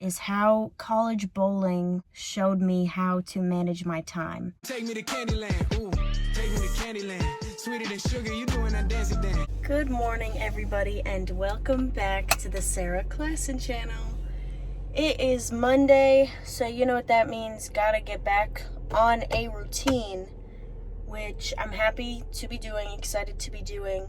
is how college bowling showed me how to manage my time. Take me to Candyland, ooh, take me to Candyland. Sweeter than sugar, you doing that dancey dance. Good morning, everybody, and welcome back to the Sarah Klassen channel. It is Monday, so you know what that means. Gotta get back on a routine, which I'm happy to be doing, excited to be doing.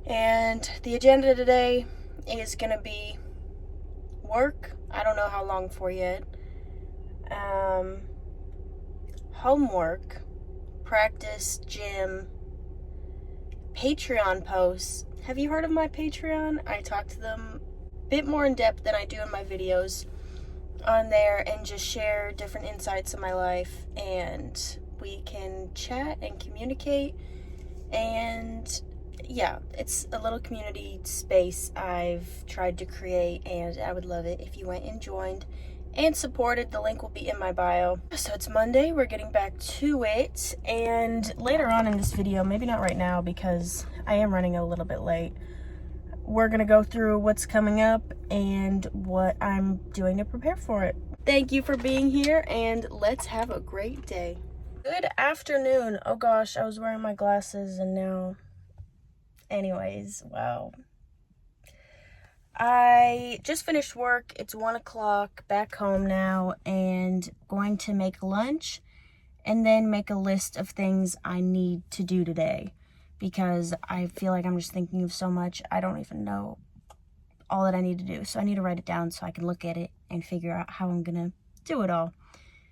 And the agenda today is gonna be work. I don't know how long for yet. Homework, practice, gym, Patreon posts. Have you heard of my Patreon? I talk to them a bit more in depth than I do in my videos on there and just share different insights of my life, and we can chat and communicate. And yeah, it's a little community space I've tried to create, and I would love it if you went and joined and supported. The link will be in my bio. So it's Monday, we're getting back to it, and later on in this video, maybe not right now because I am running a little bit late, we're gonna go through what's coming up and what I'm doing to prepare for it. Thank you for being here, and let's have a great day. Good afternoon. Oh gosh, I was wearing my glasses and now... Anyways, wow. I just finished work. It's 1 o'clock, back home now, and going to make lunch and then make a list of things I need to do today, because I feel like I'm just thinking of so much. I don't even know all that I need to do. So I need to write it down so I can look at it and figure out how I'm gonna do it all.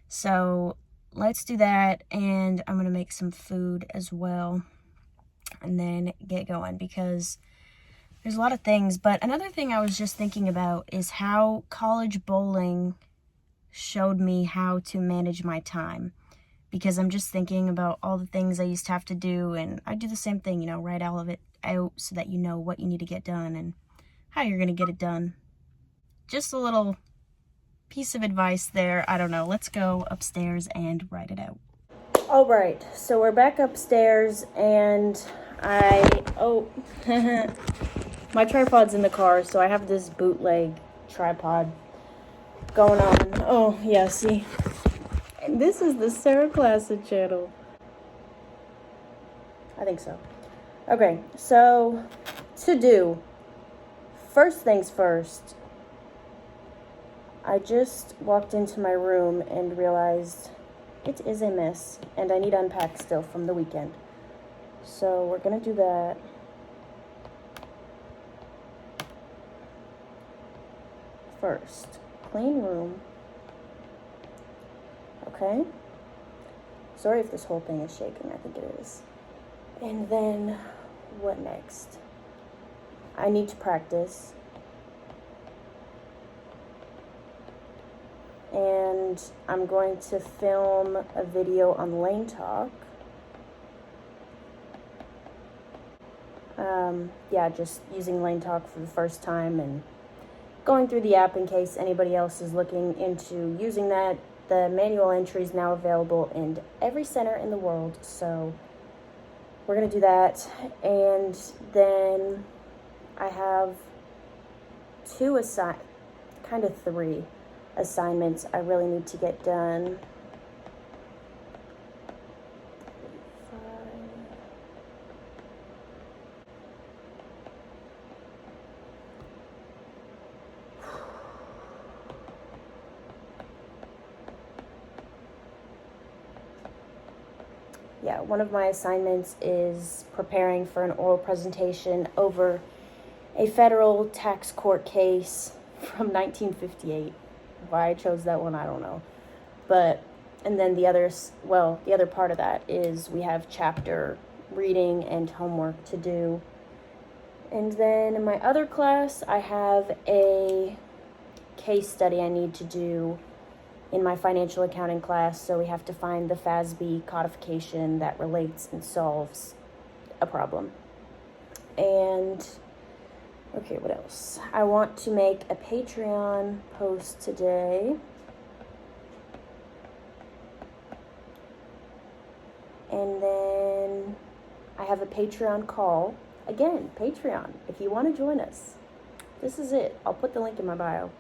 So let's do that, and I'm gonna make some food as well and then get going, because there's a lot of things. But another thing I was just thinking about is how college bowling showed me how to manage my time, because I'm just thinking about all the things I used to have to do, and I do the same thing, you know, write all of it out so that you know what you need to get done and how you're going to get it done. Just a little piece of advice there. I don't know. Let's go upstairs and write it out. All right, so we're back upstairs, and my tripod's in the car, so I have this bootleg tripod going on. Oh, yeah, see? And this is the Sarah Klassen channel. I think so. Okay, so to do. First things first. I just walked into my room and realized it is a mess, and I need to unpack still from the weekend. So we're gonna do that. First, clean room. Okay. Sorry if this whole thing is shaking, I think it is. And then, what next? I need to practice. And I'm going to film a video on Lane Talk. Yeah, just using Lane Talk for the first time and going through the app in case anybody else is looking into using that. The manual entry is now available in every center in the world, so we're gonna do that. And then I have three assignments I really need to get done. Yeah, one of my assignments is preparing for an oral presentation over a federal tax court case from 1958. Why I chose that one, I don't know. And then the other part of that is we have chapter reading and homework to do. And then in my other class, I have a case study I need to do in my financial accounting class. So we have to find the FASB codification that relates and solves a problem. And okay, what else? I want to make a Patreon post today. And then I have a Patreon call. Again, Patreon, if you want to join us. This is it. I'll put the link in my bio.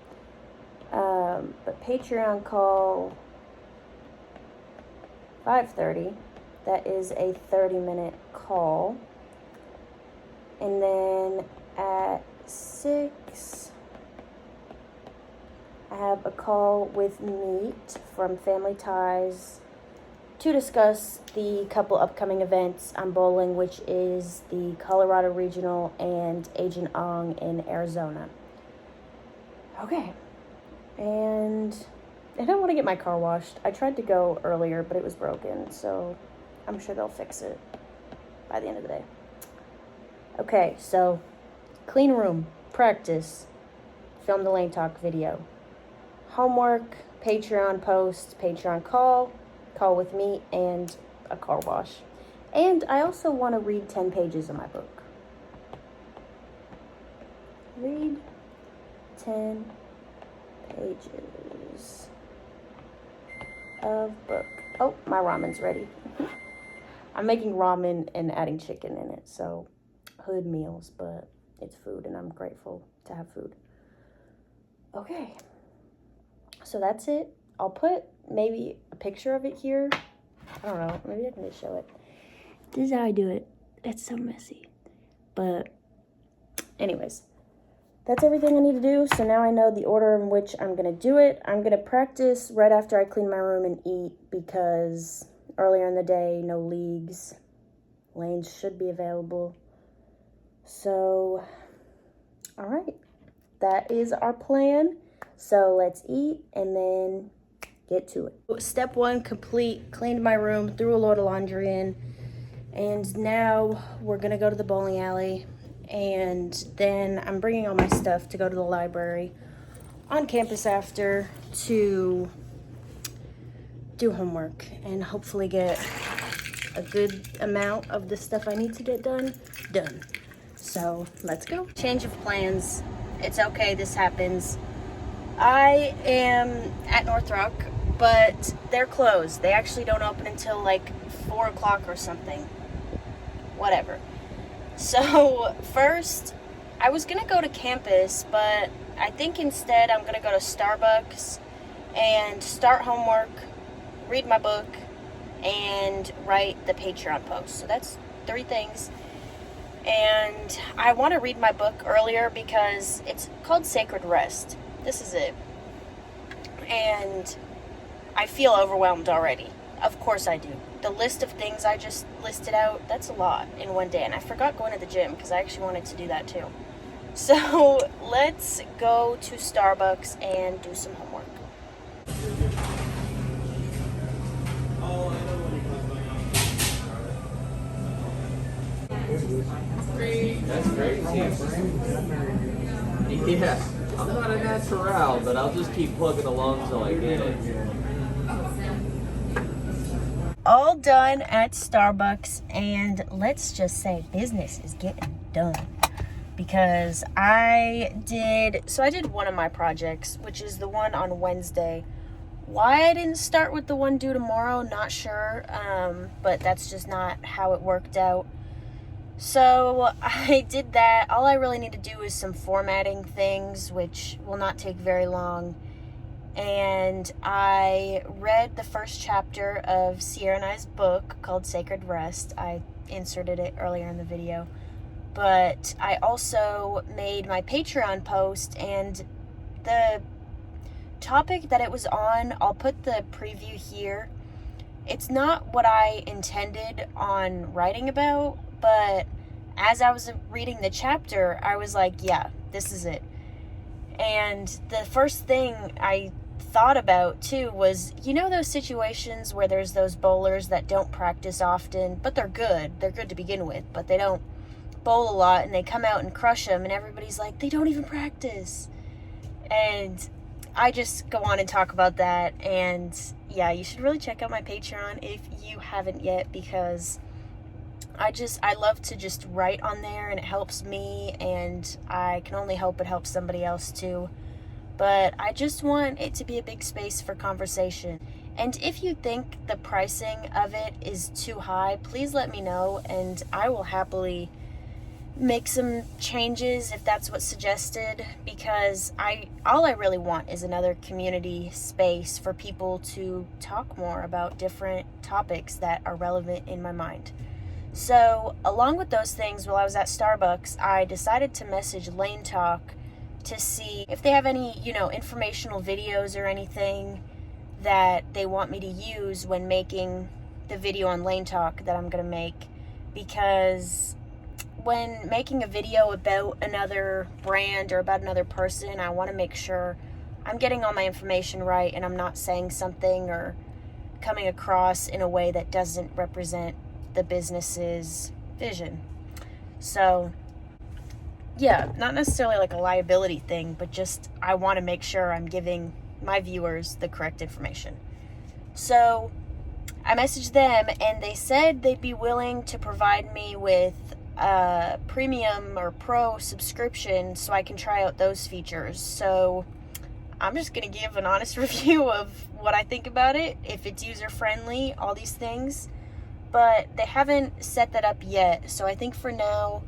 but Patreon call 5:30. That is a 30-minute call. And then at 6, I have a call with Meat from Family Ties to discuss the couple upcoming events I'm bowling, which is the Colorado Regional and Agent Ong in Arizona. Okay. And I don't want to get my car washed. I tried to go earlier, but it was broken, so I'm sure they'll fix it by the end of the day. Okay, so clean room, practice, film the Lane Talk video, homework, Patreon post, Patreon call with me, and a car wash. And I also want to read 10 pages of my book. Read 10 pages of book. Oh, my ramen's ready. I'm making ramen and adding chicken in it, so hood meals, but it's food and I'm grateful to have food. Okay, so that's it. I'll put maybe a picture of it here. I don't know, maybe I can just show it. This is how I do it. It's so messy. But anyways, that's everything I need to do. So now I know the order in which I'm going to do it. I'm going to practice right after I clean my room and eat because earlier in the day, no leagues. Lanes should be available. So, all right. That is our plan. So let's eat and then get to it. Step 1 complete. Cleaned my room, threw a load of laundry in. And now we're going to go to the bowling alley. And then I'm bringing all my stuff to go to the library on campus after to do homework and hopefully get a good amount of the stuff I need to get done. So let's go. Change of plans. It's okay, this happens. I am at North Rock, but they're closed. They actually don't open until like 4 o'clock or something. Whatever. So first, I was gonna go to campus, but I think instead I'm gonna go to Starbucks and start homework, read my book, and write the Patreon post. So that's 3 things. And I want to read my book earlier because it's called Sacred Rest. This is it. And I feel overwhelmed already. Of course I do. The list of things I just listed out, that's a lot in one day. And I forgot going to the gym because I actually wanted to do that too. So let's go to Starbucks and do some homework. That's great. Yeah, I'm not a natural, but I'll just keep plugging along till I get it. All done at Starbucks, and let's just say business is getting done because I did one of my projects, which is the one on Wednesday. Why I didn't start with the one due tomorrow, not sure, but that's just not how it worked out. So I did that. All I really need to do is some formatting things, which will not take very long. And I read the first chapter of Sierra and I's book called Sacred Rest. I inserted it earlier in the video. But I also made my Patreon post, and the topic that it was on, I'll put the preview here. It's not what I intended on writing about, but as I was reading the chapter, I was like, yeah, this is it. And the first thing I thought about too was, you know, those situations where there's those bowlers that don't practice often, but they're good to begin with, but they don't bowl a lot, and they come out and crush them, and everybody's like, they don't even practice. And I just go on and talk about that. And yeah, you should really check out my Patreon if you haven't yet, because I love to just write on there, and it helps me, and I can only hope it helps somebody else too. But I just want it to be a big space for conversation. And if you think the pricing of it is too high, please let me know, and I will happily make some changes if that's what's suggested, because all I really want is another community space for people to talk more about different topics that are relevant in my mind. So along with those things, while I was at Starbucks, I decided to message Lane Talk to see if they have any, informational videos or anything that they want me to use when making the video on Lane Talk that I'm going to make, because when making a video about another brand or about another person, I want to make sure I'm getting all my information right and I'm not saying something or coming across in a way that doesn't represent the business's vision. So, yeah, not necessarily like a liability thing, but just I want to make sure I'm giving my viewers the correct information. So, I messaged them and they said they'd be willing to provide me with a premium or pro subscription so I can try out those features. So I'm just gonna give an honest review of what I think about it, if it's user friendly, all these things, but they haven't set that up yet. So I think for now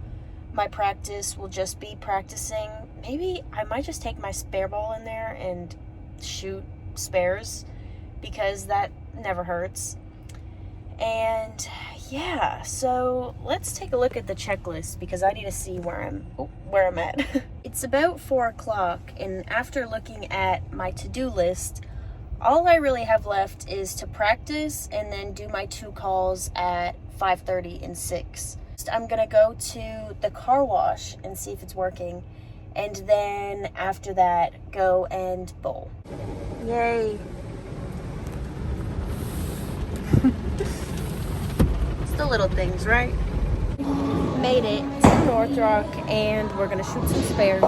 my practice will just be practicing. Maybe I might just take my spare ball in there and shoot spares, because that never hurts. And yeah, so let's take a look at the checklist, because I need to see where I'm at. It's about 4 o'clock, and after looking at my to-do list, all I really have left is to practice and then do my 2 calls at 5:30 and 6. I'm gonna go to the car wash and see if it's working, and then after that go and bowl. Yay. The little things, right? Made it to North Rock, and we're gonna shoot some spares.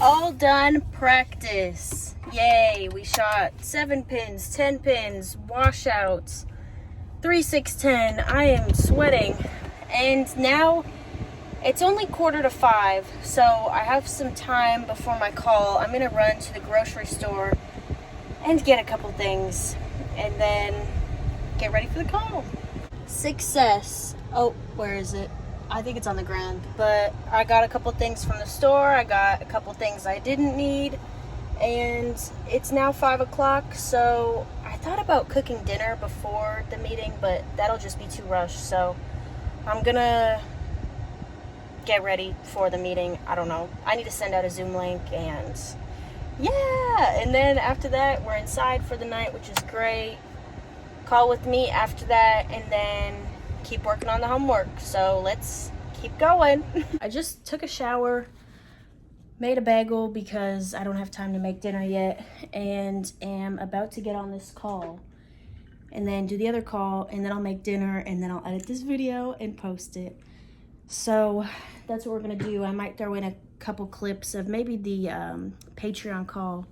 All done practice. Yay, we shot 7 pins, 10 pins, washouts, 3, 6, 10. I am sweating. And now it's only 4:45, so I have some time before my call. I'm gonna run to the grocery store and get a couple things, and then get ready for the call. Success. Oh, where is it? I think it's on the ground, but I got a couple things from the store. I got a couple things I didn't need, and it's now 5 o'clock, so I thought about cooking dinner before the meeting, but that'll just be too rushed, so I'm gonna get ready for the meeting. I don't know. I need to send out a Zoom link, and yeah, and then after that, we're inside for the night, which is great. Call with me after that, and then keep working on the homework. So let's keep going. I just took a shower, made a bagel because I don't have time to make dinner yet, and am about to get on this call and then do the other call, and then I'll make dinner, and then I'll edit this video and post it. So that's what we're gonna do. I might throw in a couple clips of maybe the Patreon call,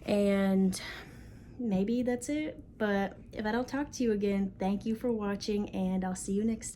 and maybe that's it. But if I don't talk to you again, thank you for watching, and I'll see you next time.